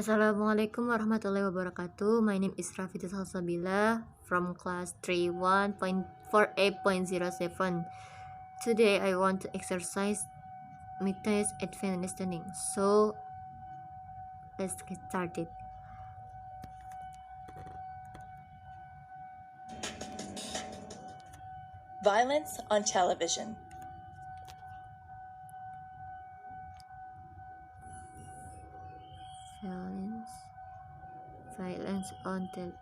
Assalamualaikum warahmatullahi wabarakatuh. My name is Rafidah Salsabilah from class 31.48.07. Today I want to exercise methods advanced listening. So let's get started. Violence on television. Violence on television.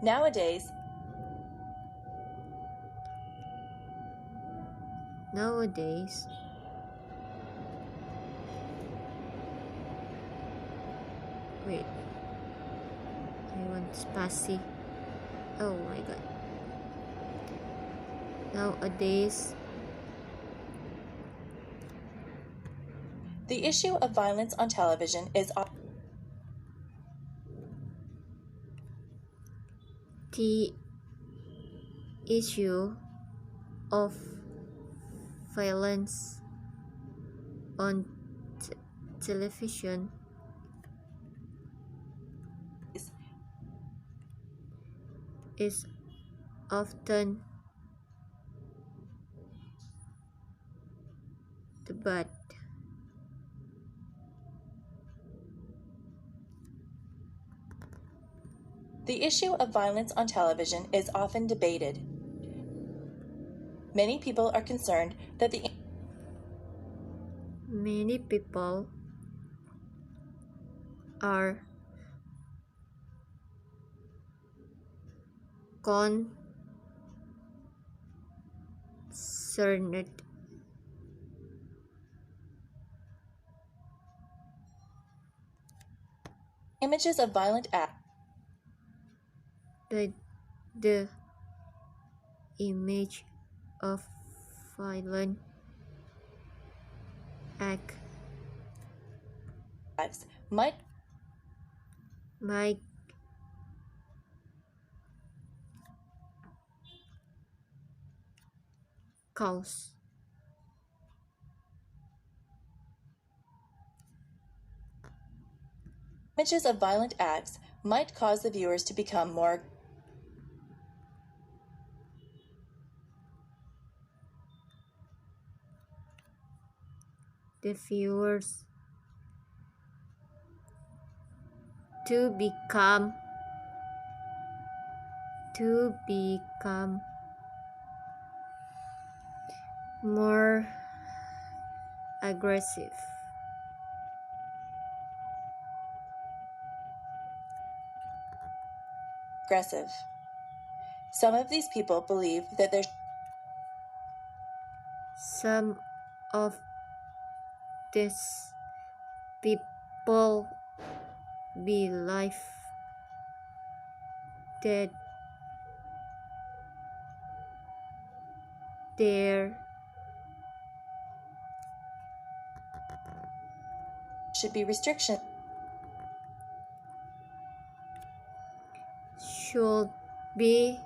Nowadays, Wait, I want spicy. Oh my god. Nowadays, the issue of violence on television is the issue of violence on television is often debated. The issue of violence on television is often debated. Many people are concerned that Many people are concerned images of violent acts that the image of violent act might cause images of violent acts might cause the viewers to become more the viewers to become more aggressive. aggressive. Some of these people believe that Some of these people believe that there should be restrictions should be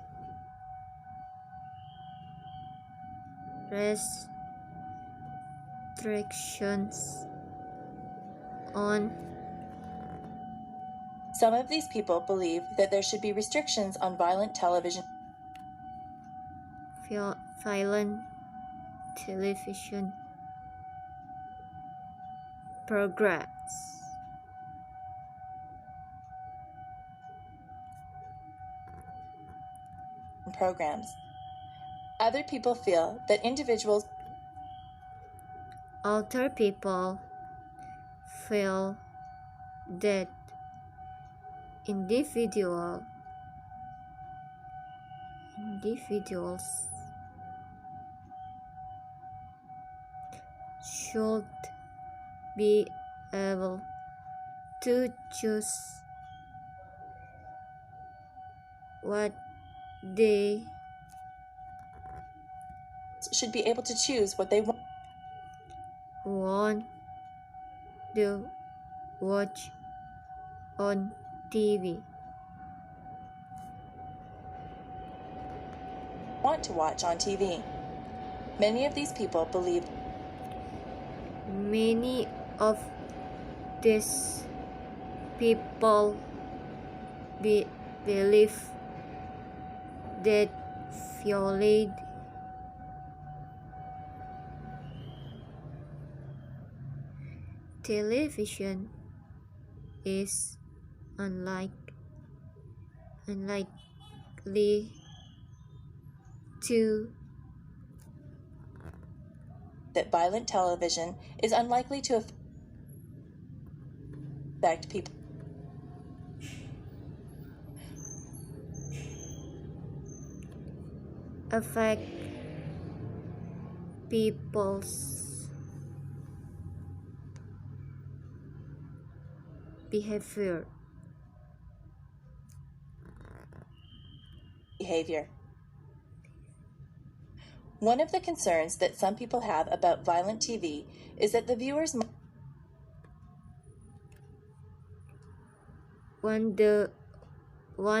restrictions on Some of these people believe that there should be restrictions on violent television violent television programs. Other people feel that Other people feel that individuals should be able to choose what they should be able to choose what they want to watch on TV. want to watch on TV. Many of these people believe Many of these people believe that violate television is unlikely to that violent television is unlikely to affect people. affect people's behavior. One of the concerns that some people have about violent TV is that the viewers One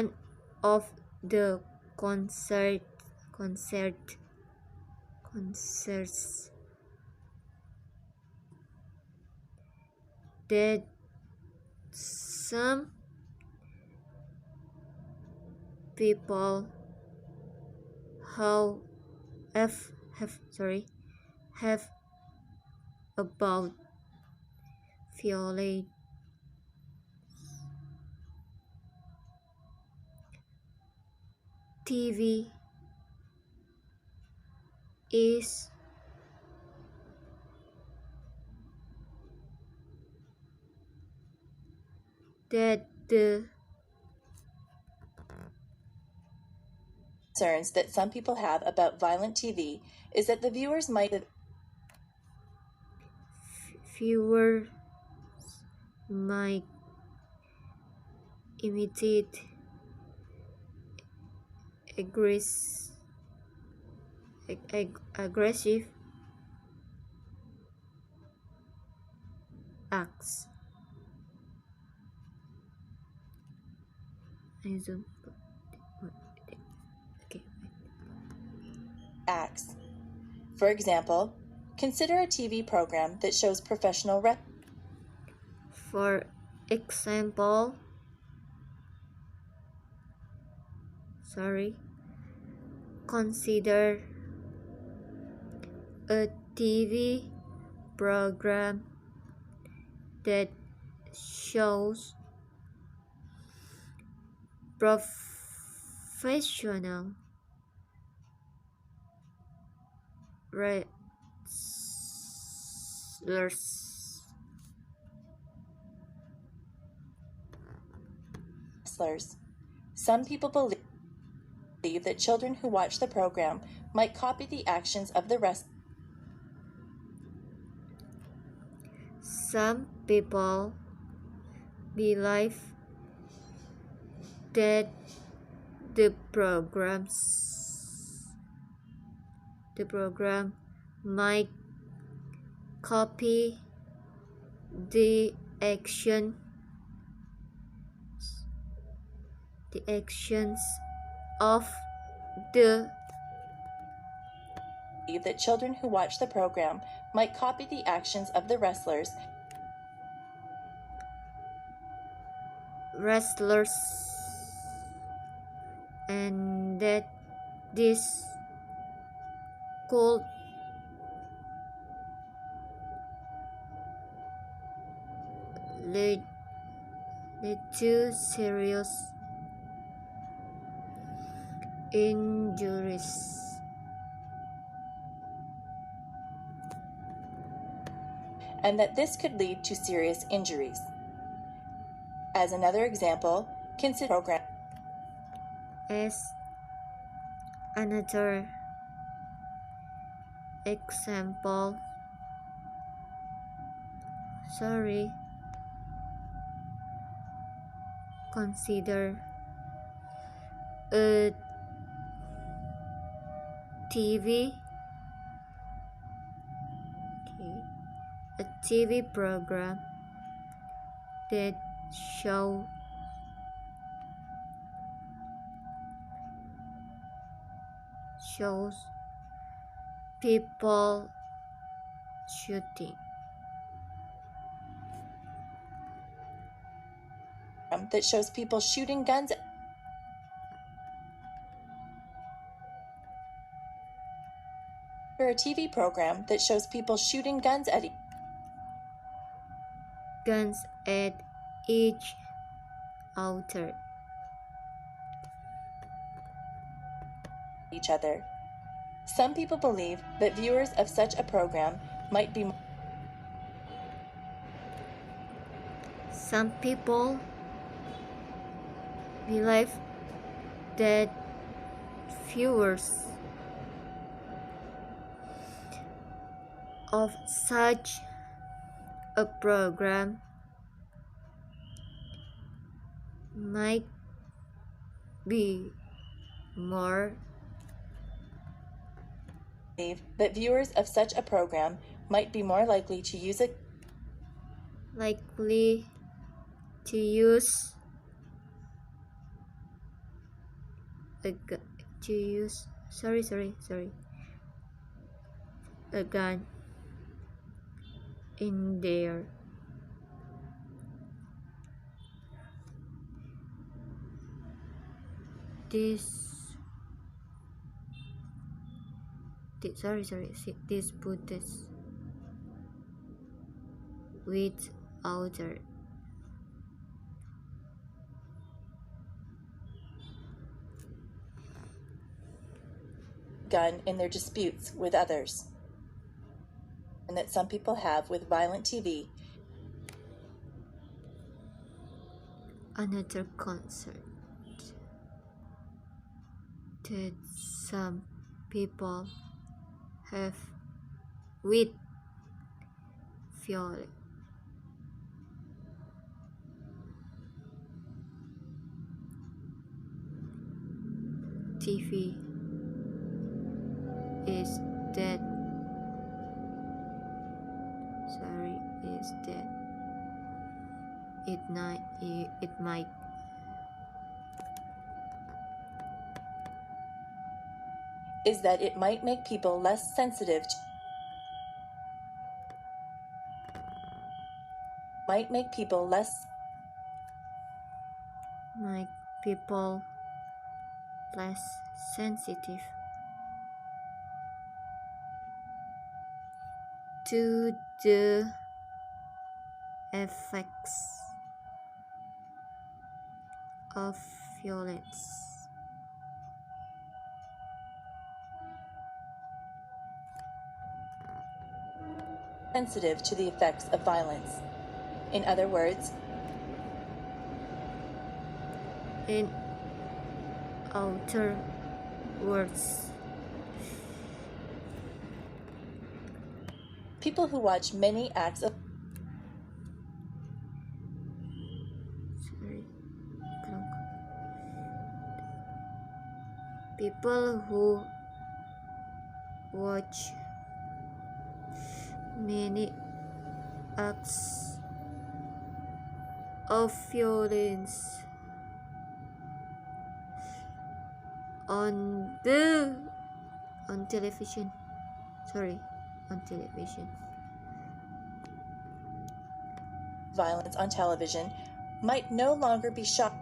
of the concerts that some people have about violate TV is that the concerns that some people have about violent TV is that the viewers might imitate aggressive acts. acts. For example, consider a TV program that shows professional For example, consider a TV program that shows professional wrestlers. Some people believe that children who watch the program might copy the actions of the wrestlers. Some people believe that the program might copy the actions of the that children who watch the program might copy the actions of the wrestlers and that this could lead to serious injuries. and that this could lead to serious injuries. As another example, consider program. As another example, consider a TV program that shows people shooting. That shows people shooting guns. Or a TV program that shows people shooting guns at each other. each other. Some people believe that viewers of such a program might be Some people believe that viewers of such a program might be more that viewers of such a program might be more likely to use it likely to use a gu- to use sorry a gun in their disputes with other. gun in their disputes with others, and that some people have with violent TV. Another concern that some people have with violent TV is that it might Is that it might make people less sensitive to make people less sensitive to the effects of violence. sensitive to the effects of violence. In other words, In other words, people who watch many acts of people who watch many acts of violence on television. violence on television might no longer be shocked.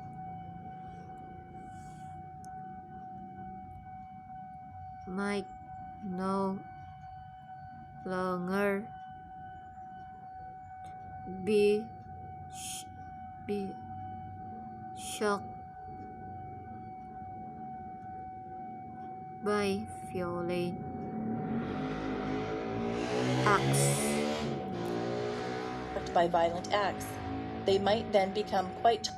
Might no longer be shocked by violent acts. By violent acts. They might then become quite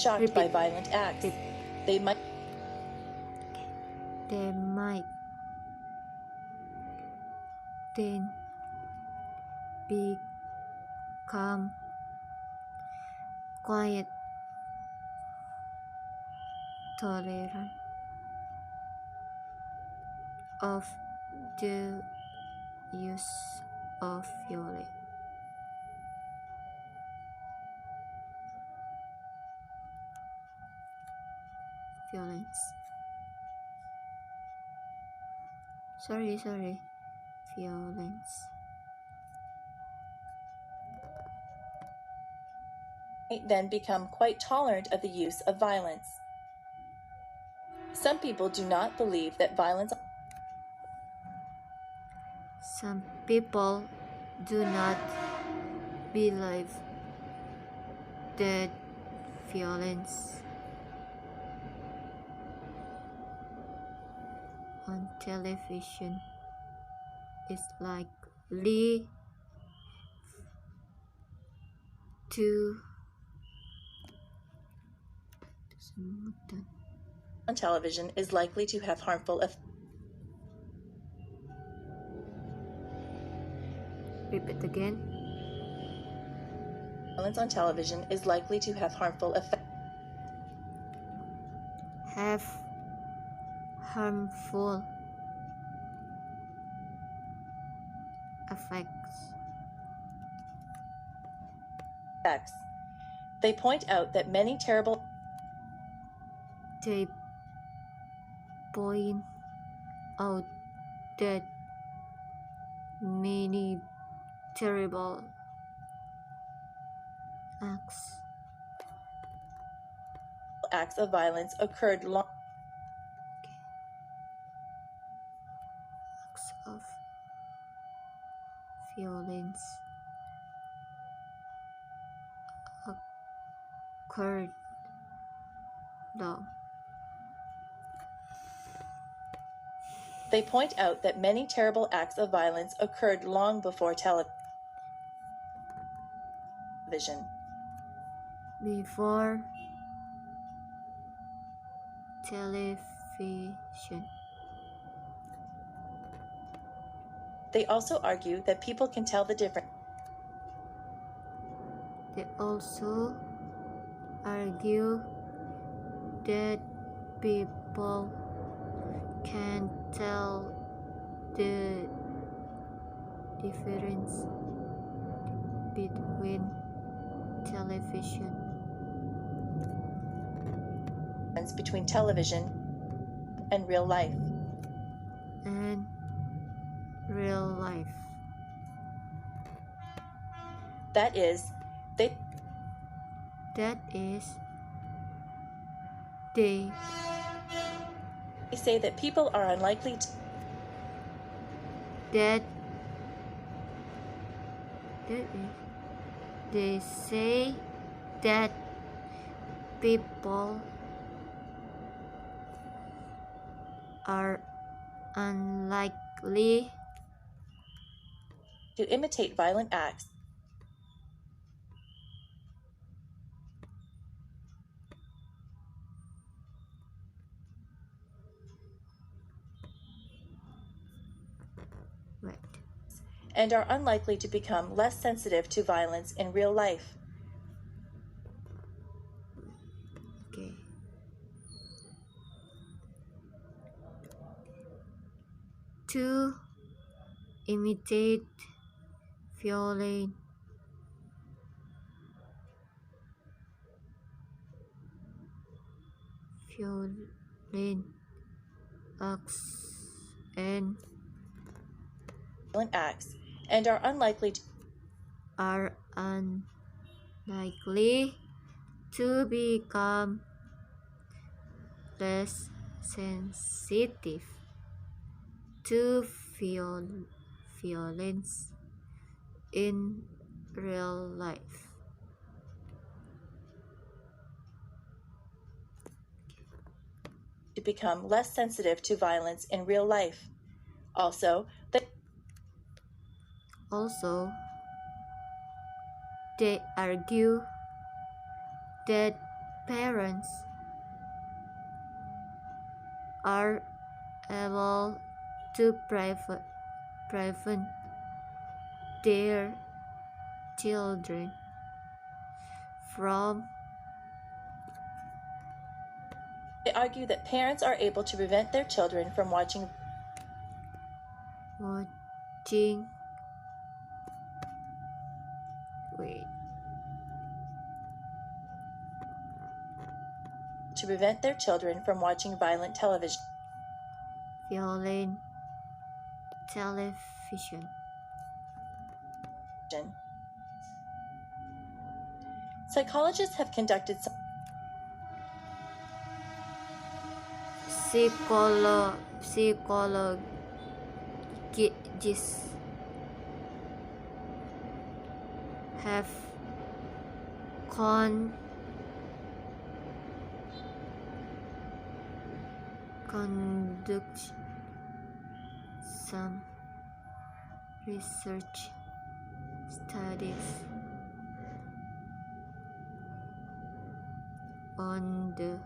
shocked by violent acts. They might then become quite tolerant of the use of violence. violence. Sorry, violence. Then become quite tolerant of the use of violence. Some people do not believe that violence. Some people do not believe that violence on television is likely to on television is likely to have harmful effects. Repeat again. Violence on television is likely to have harmful effects. Have harmful effects. They point out that many terrible. They point out that many terrible acts of violence occurred long. Acts of violence occurred long. They point out that many terrible acts of violence occurred long before television. Before television. They also argue that people can tell the difference. They also argue that people can tell the difference between television Between television and real life. And real life. That is, they say that people are unlikely to. They say that people are unlikely to imitate violent acts. And are unlikely to become less sensitive to violence in real life. Okay. To imitate violent acts and are unlikely to become less sensitive to violence in real life. To become less sensitive to violence in real life. Also, they argue that parents are able to prevent their children from. They argue that parents are able to prevent their children from watching to prevent their children from watching violent television. Violent television. Psychologists have conducted some psychologists have conducted some research studies on the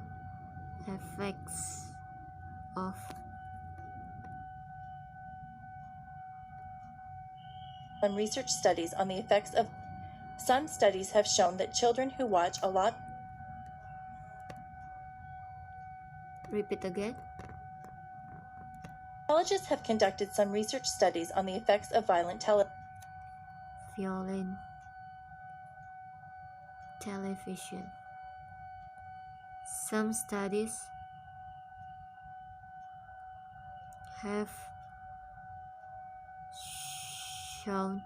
effects of research studies on the effects of. Some studies have shown that children who watch a lot. Repeat again. Psychologists have conducted some research studies on the effects of violent television. Some studies have shown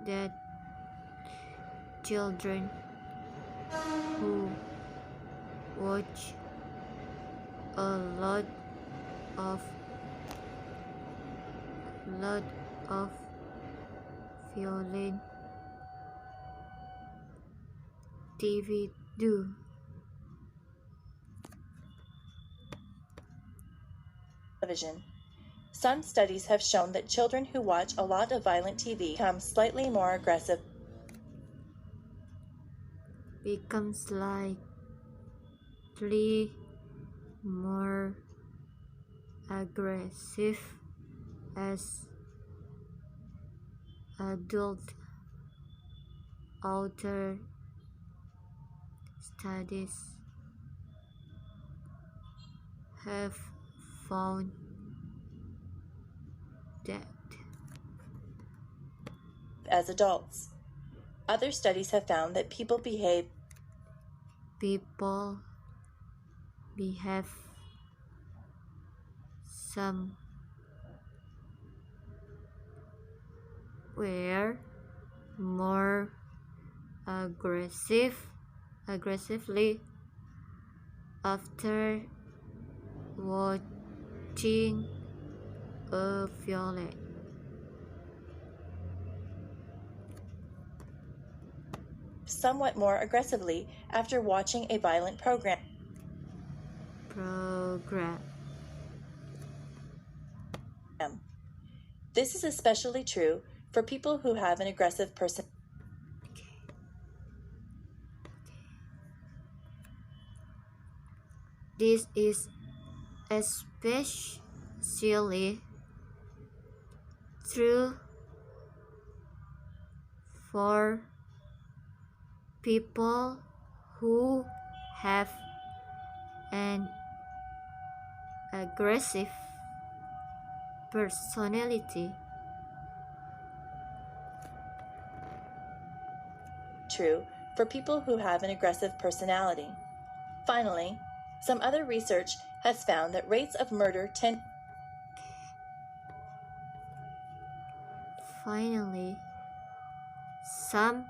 that children who watch a lot of violent TV do television. Some studies have shown that children who watch a lot of violent TV become slightly more aggressive. Becomes slightly more aggressive as adult. Other studies have found that as adults. Other studies have found that people behave somewhere more aggressively after watching a violent somewhat more aggressively after watching a violent program. This is especially true for people who have an aggressive personality. This is especially true for people who have an aggressive personality. True for people who have an aggressive personality. Finally, some other research has found that rates of murder tend. Finally, some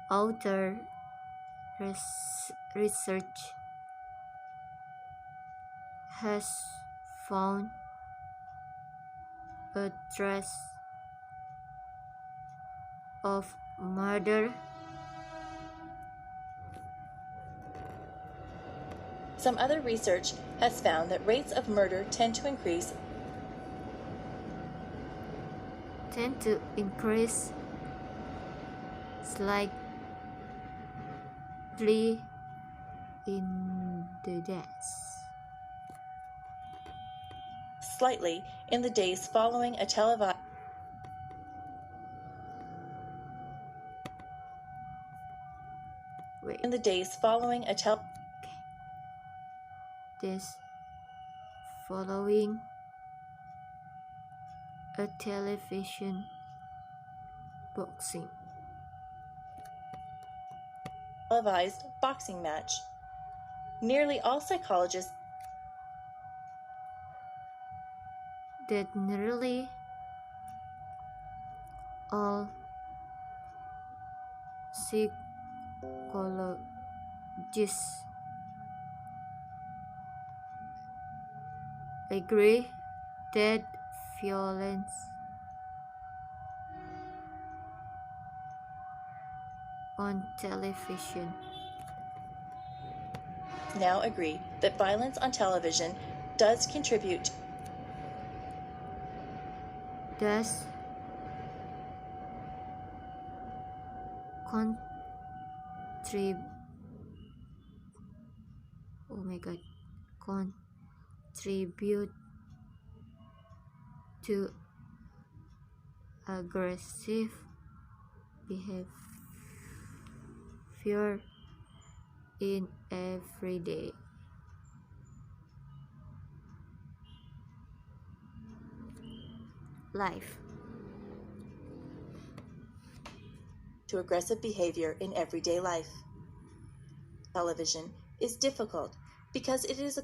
other research has found a trace of murder. Some other research has found that rates of murder tend to increase slightly in the deaths. Slightly in the days following a televised. In the days following a following a television boxing. televised boxing match. Nearly all psychologists that nearly all psychologists agree that violence on television now agree that violence on television does contribute does contribute contribute to aggressive behavior in everyday life. to aggressive behavior in everyday life. Television is difficult because it is a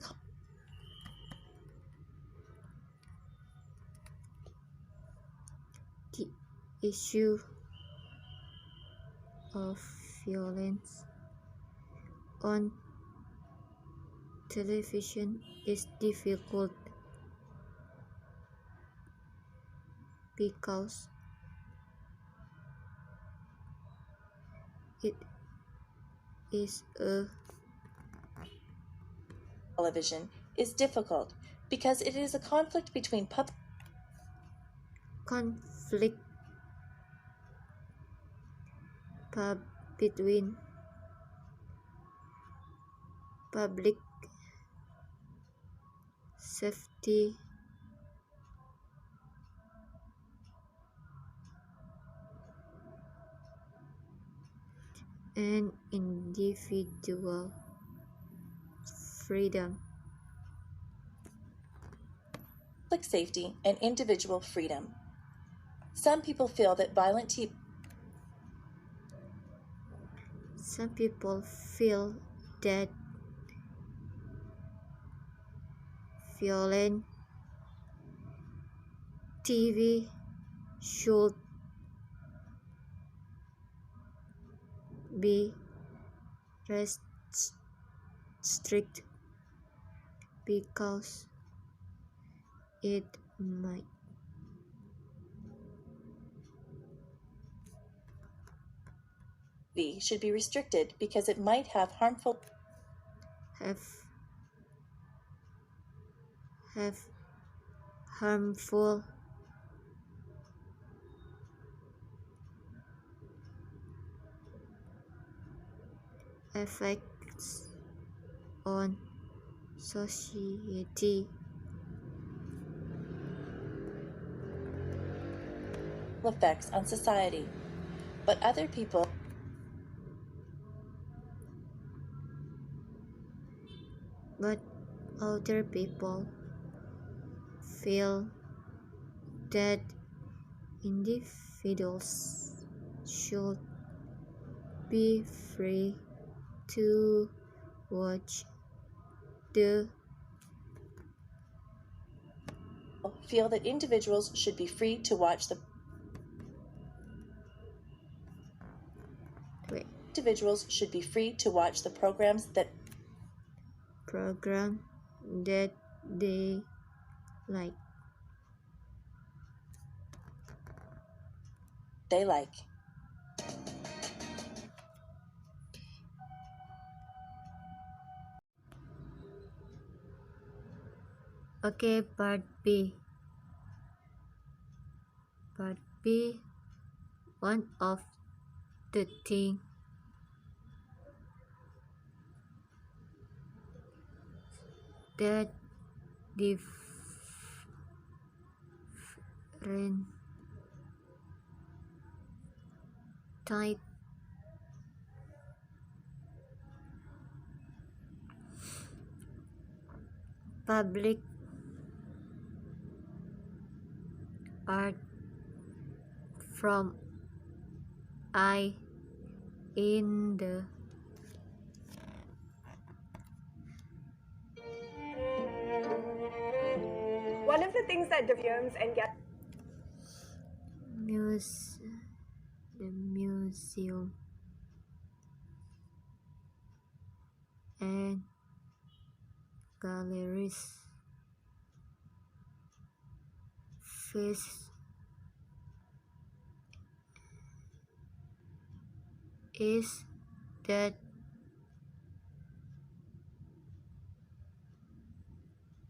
The issue of violence on television is difficult because it is a television is difficult because it is a conflict between conflict between public safety and individual freedom. public safety and individual freedom. Some people feel that Some people feel that violent TV should be restricted because it might should be restricted because it might have harmful have harmful effects on society. effects on society. But other people But other people feel that individuals should be free to watch the feel that individuals should be free to watch the individuals should be free to watch the programs that they like. they like. Okay, part B. Part B, one of the things that different type public art from I in the One of the things that museums and the museum and galleries face is that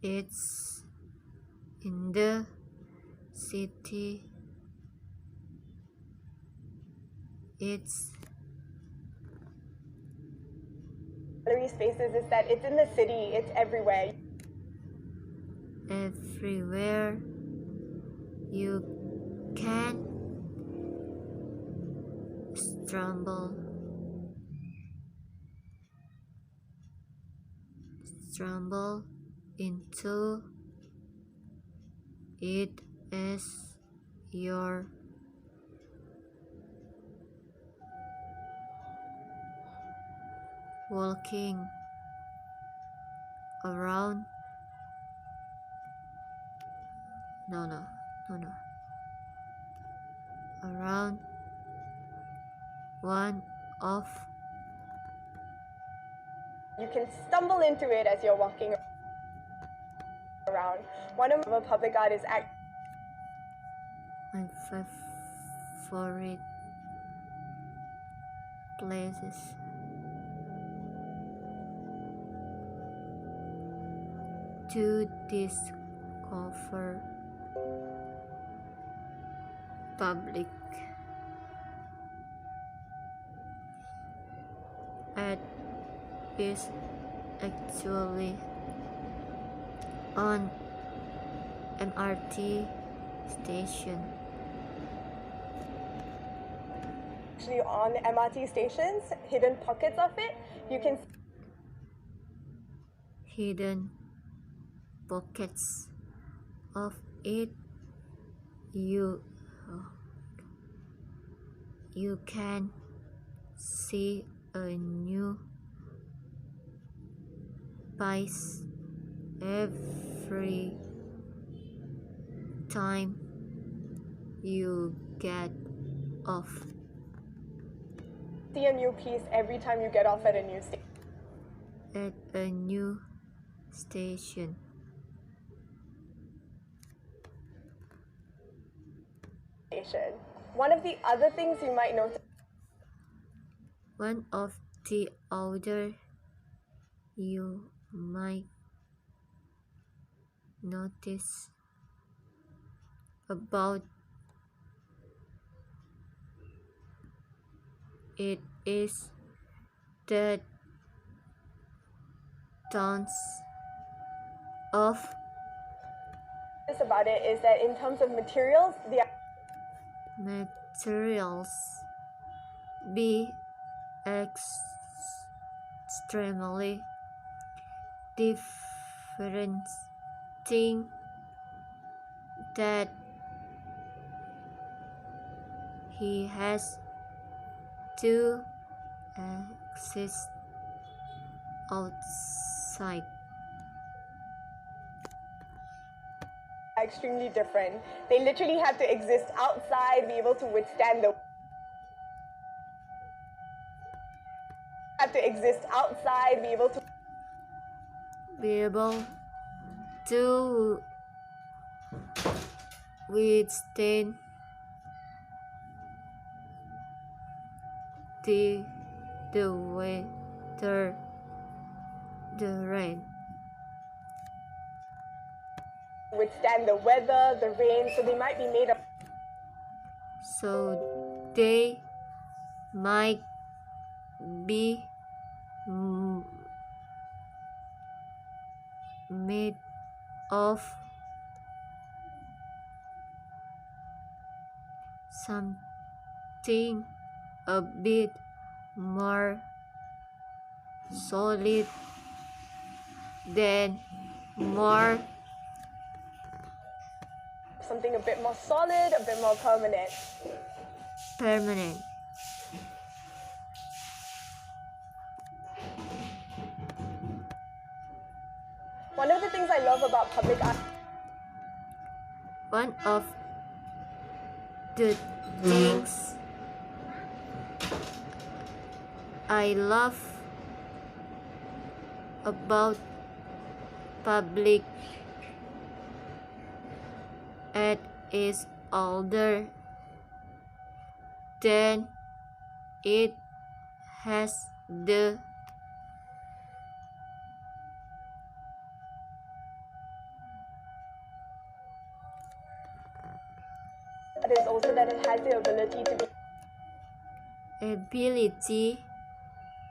it's in the city. It's gallery spaces is that it's in the city, it's everywhere. everywhere. You can stumble into it as you're walking around. No. Around one of You can stumble into it as you're walking around. One of my public art is my favorite places to discover public art is actually on MRT station. actually on MRT stations, hidden pockets of it. You can Hidden pockets of it. You can see a new piece every time you get off. see a new piece every time you get off at a new station. station. One of the other things you might notice One of the other you might notice about it is that tons of about it is that in terms of materials, the materials be extremely different thing that he has to exist outside. are extremely different. They literally have to exist outside, be able to withstand the have to exist outside, be able to withstand the weather, the rain. withstand the weather, the rain, so they might be made of So they might be made of something a bit more solid than more something a bit more solid, a bit more permanent. permanent. One of the things I love about public art One of the things I love about public ed is older than it has the But it's also that it has the ability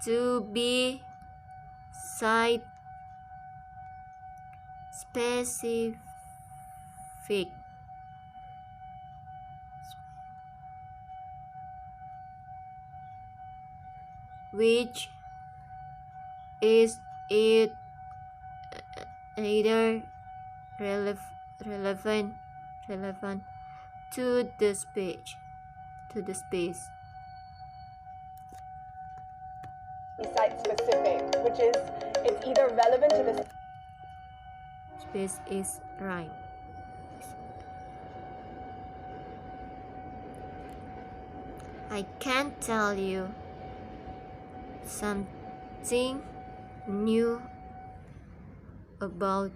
to be site specific, which is it either relevant to the space. site specific, which is it's either relevant to the Space is right. I can tell you something new about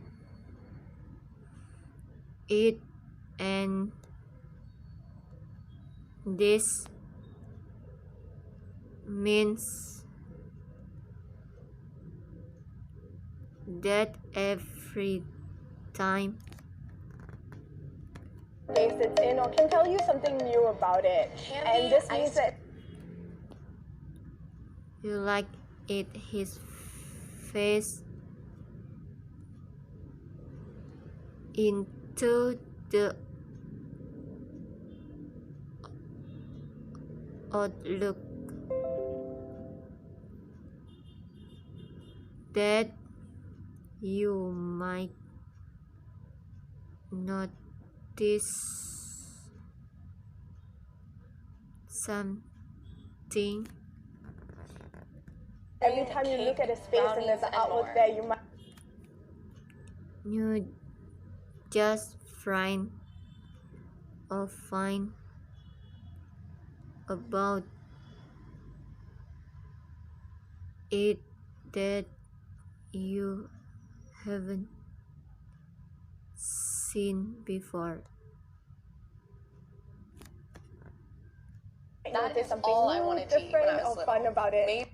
it, and this means that every time space it's in, or can tell you something new about it. And this means that you like it, his face into the outlook that you might notice something every time you look at a space and there's an outlook there, you might you just find about it that you haven't seen before. That is something all I wanted to different or fun about it.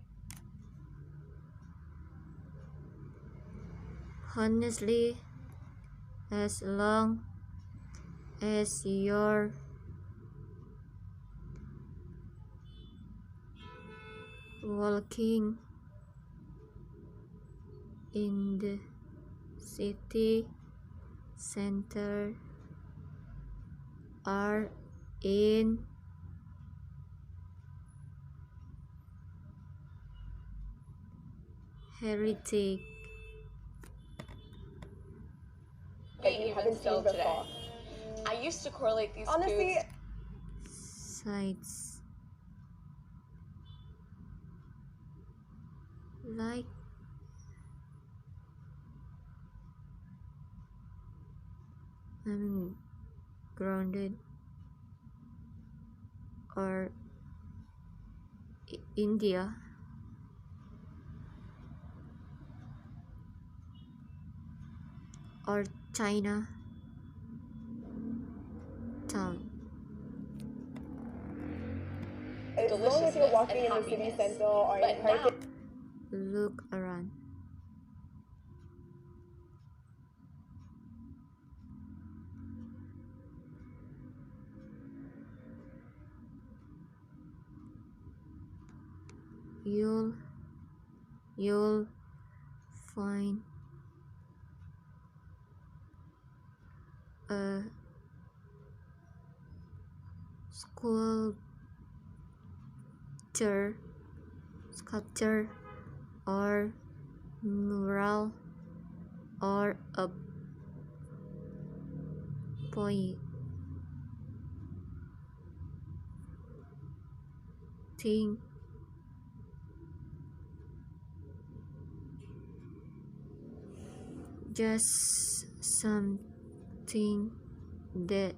Honestly, as long as you're walking in the city center or in heritage that you haven't seen before. I used to correlate these Honestly, sites like grounded or India or China town. as long as you're walking in the city center or in heritage, Look around. You'll find a sculpture or mural or a painting just something The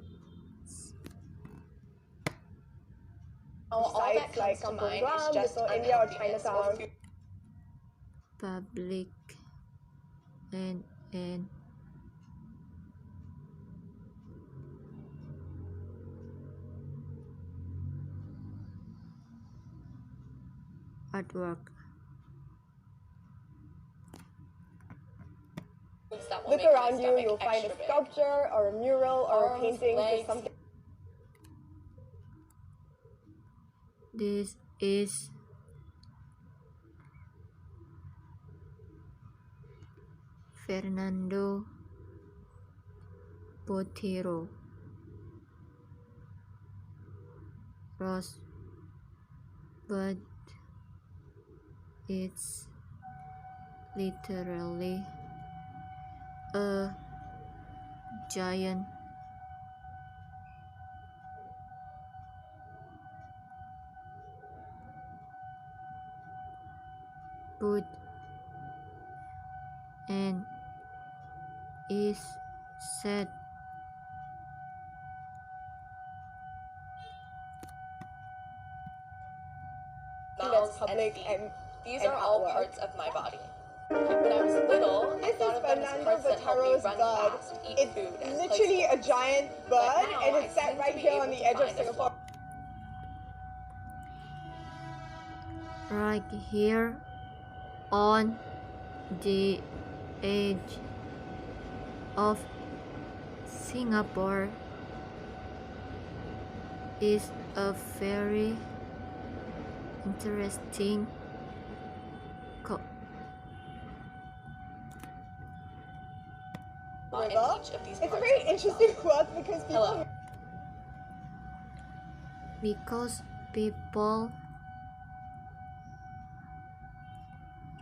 All that sites like comes to Kampung mind Glam, is just Little India or unhealthiness Chinatown. food. public and artwork. That will Look make my around you, stomach you'll find a extra big. sculpture or a mural or a Arms, painting, legs. just something. This is Fernando Botero Ross, but it's literally a giant boot and is set Mouths public and feet. These and are all artwork. parts of my body. When I was little, I This thought is of them as Fernando parts that help me Botero's run bud. fast, eat It's food, and play literally a sports. giant But bud, now and I it's set seem right to be here on able the to edge of find a Singapore. right here on the edge of Singapore is a very interesting in River. each of these It's a parts very of myself. interesting quote because people Hello. because people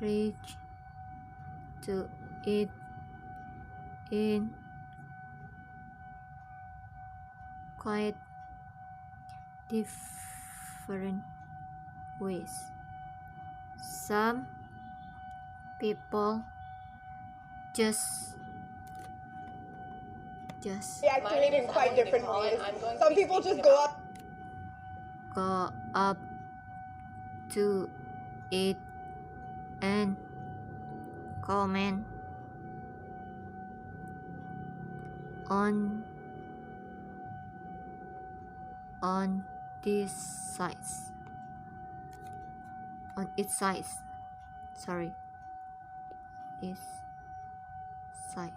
reach to it in quite different ways. Some people just react to it in quite different ways. Some people just go up. go up to it and comment on this size on its size, sorry, its size.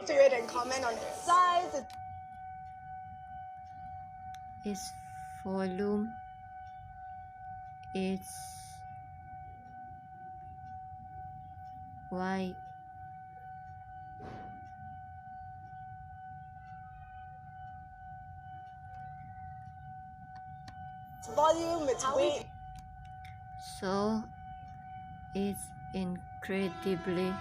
To it and comment on its size. Its volume, its wide, Its volume, its weight. so it's incredibly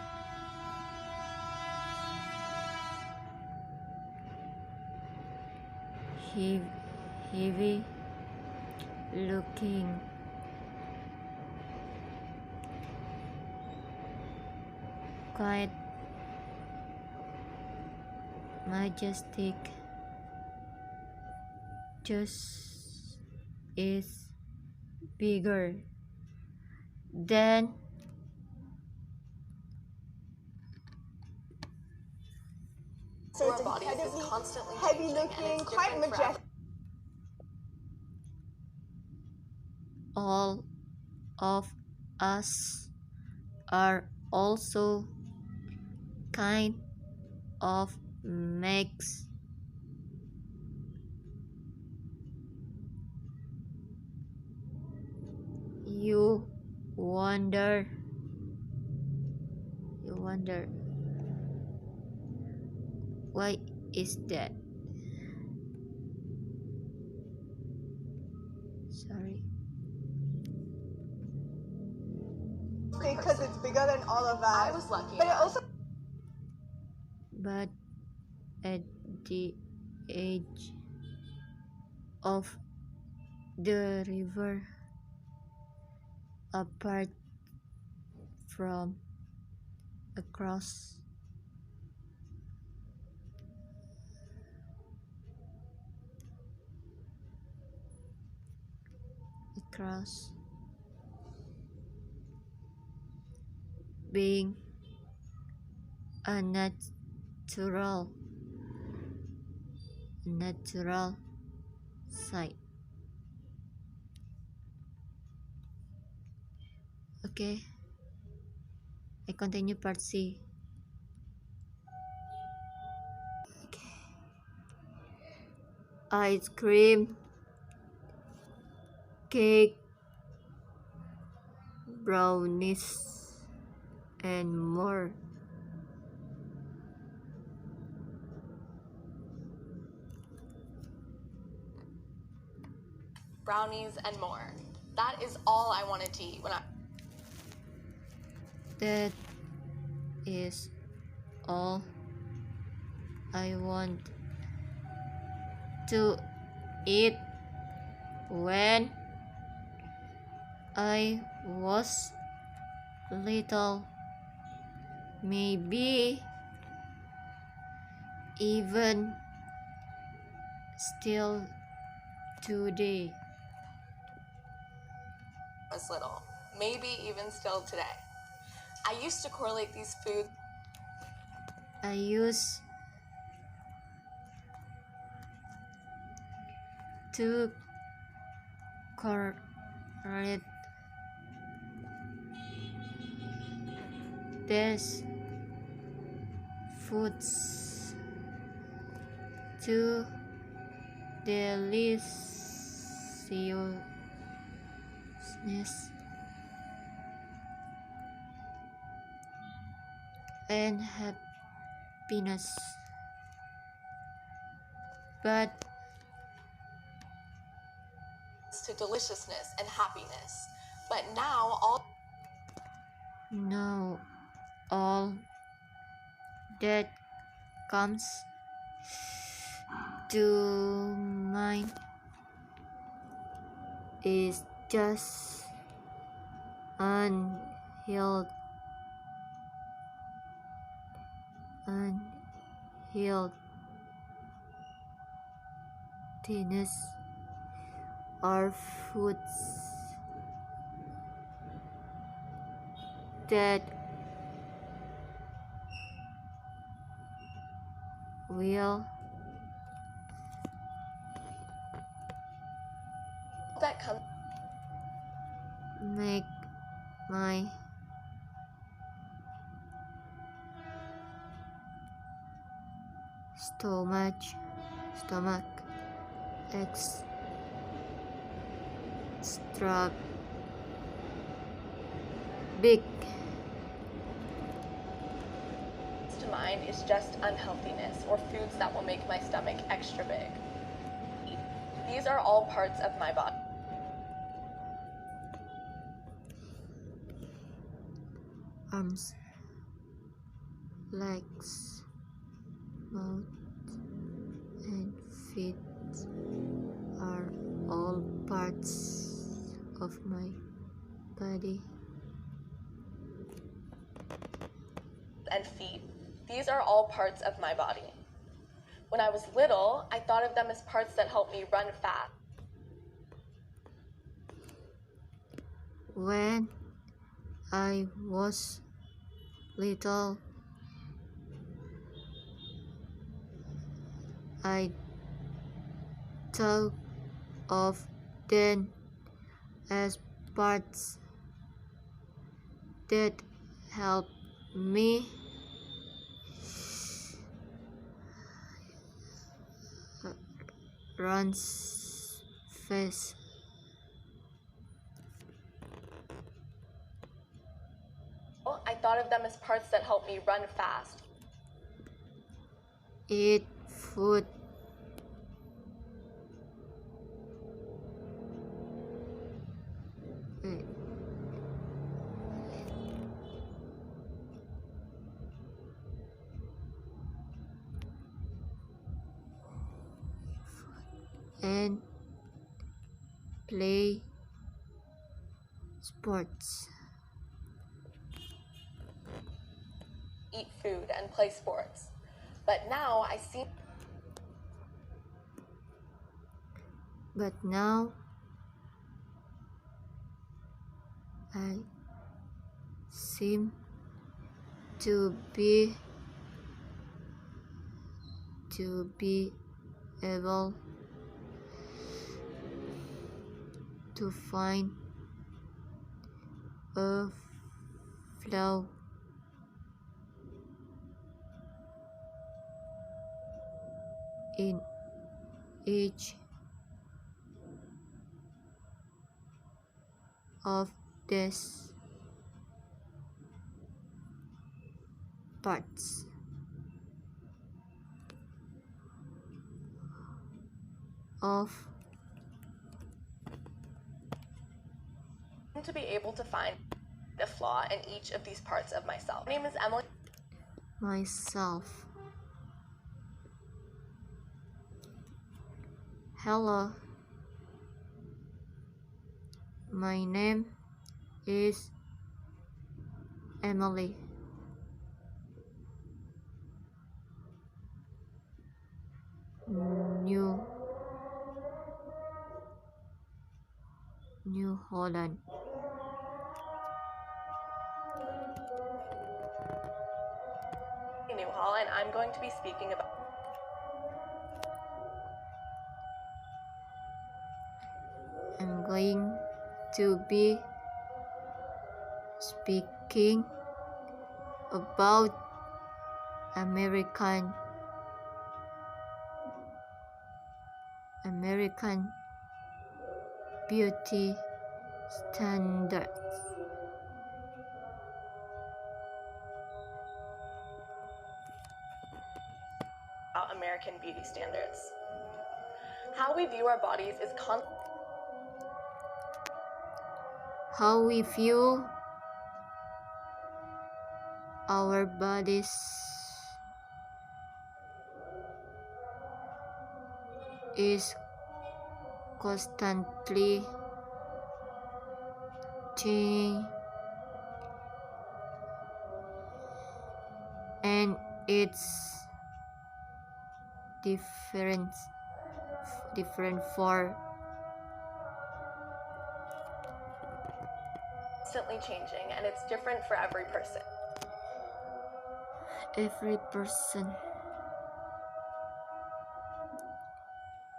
heavy looking, quite majestic, just is bigger than So it's Our bodies is incredibly constantly heavy changing, and looking, it's quite different for majestic. all of us are also kind of makes you wonder why is that? Sorry. Because it's bigger than all of us. I was lucky But it enough. also But at the edge of the river, apart from across cross being a natural site. Okay, I continue part C. Okay. Ice cream, cake, brownies, and more. Brownies and more. That is all I wanted to eat when I... That is all I want to eat when I was little. Maybe even still today. was little. Maybe even still today. I used to correlate these foods I used to correlate these foods to deliciousness and happiness, but to deliciousness and happiness. But now all that comes to mind is just unhealthiness or foods that will that comes make my stomach extra big. to mind is just unhealthiness or foods that will make my stomach extra big. These are all parts of my body. Arms, legs, mouth, and feet are all parts of my body. And feet. These are all parts of my body. When I was little, I thought of them as parts that help me run fast. When I was little, I thought of them as parts that help me run fast. I thought of them as parts that help me run fast. Eat food. And play sports. Eat food and play sports. But now I see I seem to be able to find a flaw in each of these parts of To be able to find a flaw in each of these parts of myself. My name is Emily. myself. Hello, my name is Emily. New Holland. Newhall, and I'm going to be speaking about I'm going to be speaking about American beauty standards. American beauty standards. How we view our bodies is How we view our bodies is constantly changing, and it's different for constantly changing, and it's different for every person. every person.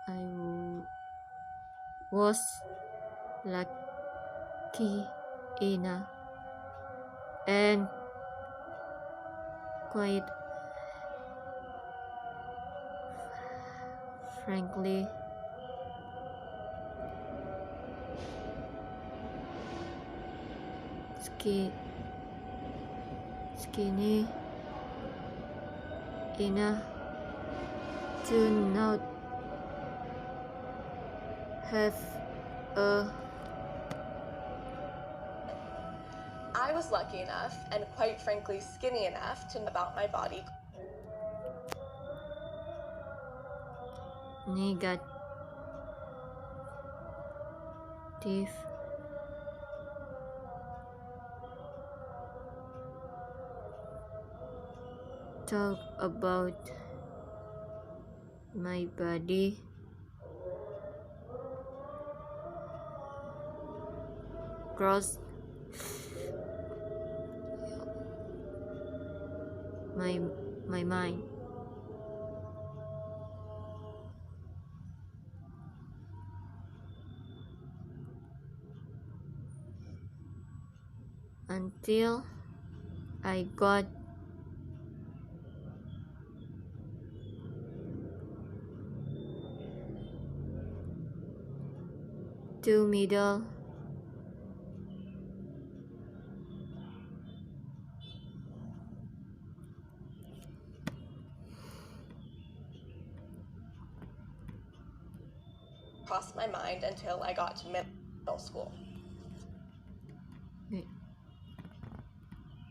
I was lucky enough and quite frankly skinny enough to not have a I was lucky enough and quite frankly skinny enough to know about my body negative talk about my body crossed my mind. Until I got to middle crossed my mind until I got to middle school.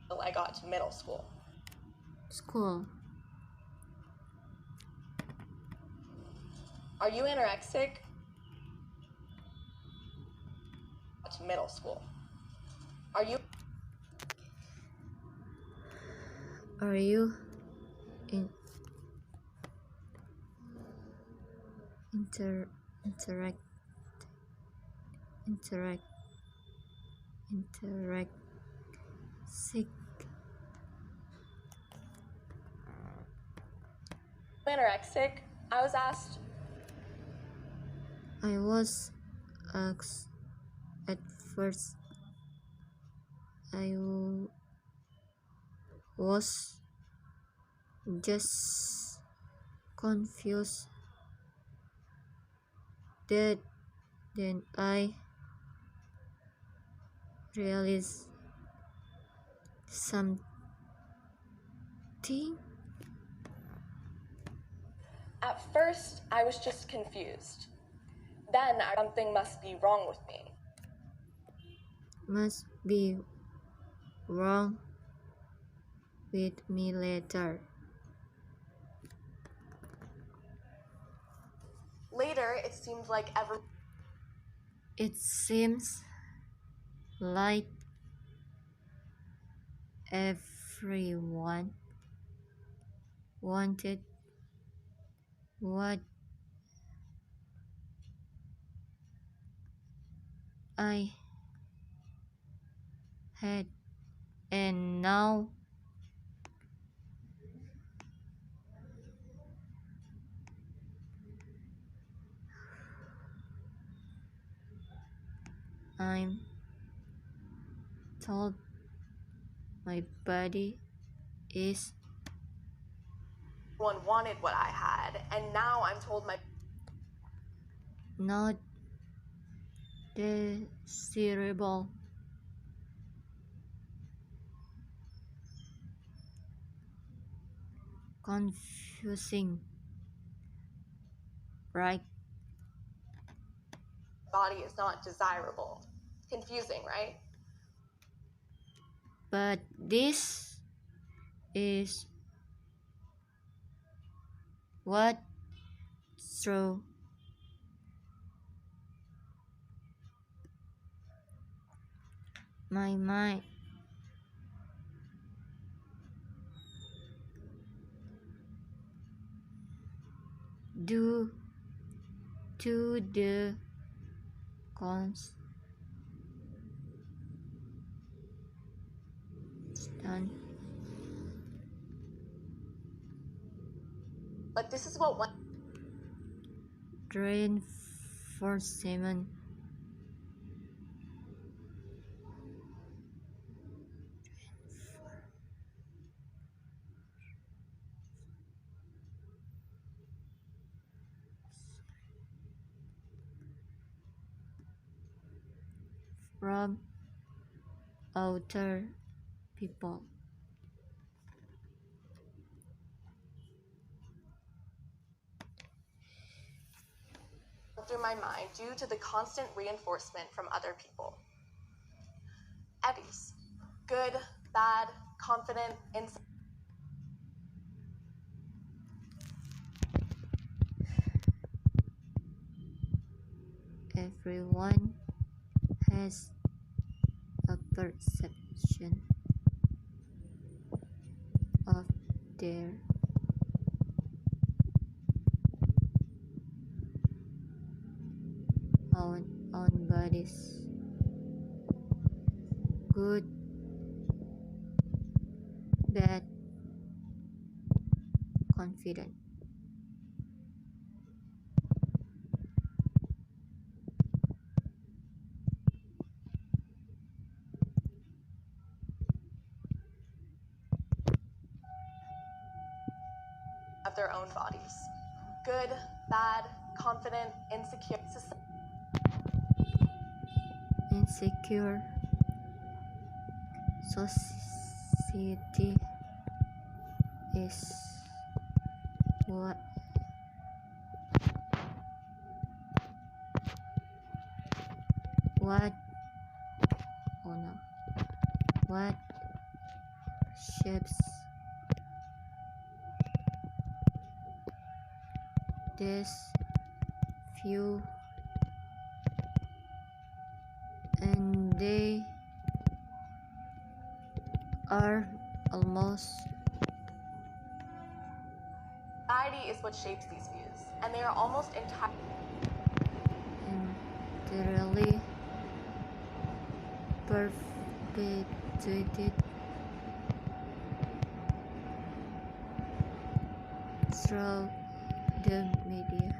Until I got to middle school. School. Are you anorexic? To middle school. Are you in interact interact sick. Anorexic, I was asked. I was asked at first. I was just confused. Then I realized something. At first, I was just confused. Then something must be wrong with me. Must be wrong with me later. Later, it seemed like It seems like everyone wanted what I had, and now I'm told my body is everyone wanted what I had, and now I'm told my not desirable. Confusing, right? body is not desirable. Confusing, right? But this is what through my mind. Due to the constant But this is what one reinforcement from outer people. through my mind due to the constant reinforcement from other people. Eddies. Good, bad, confident, insecure. Everyone has a perception of their own bodies. Good, bad, confident. Of their own bodies. Good, bad, confident, insecure. Insecure society is what what oh no what shapes this view, and they are almost Society is what shapes these views, and they are almost entirely entirely perpetuated through the media.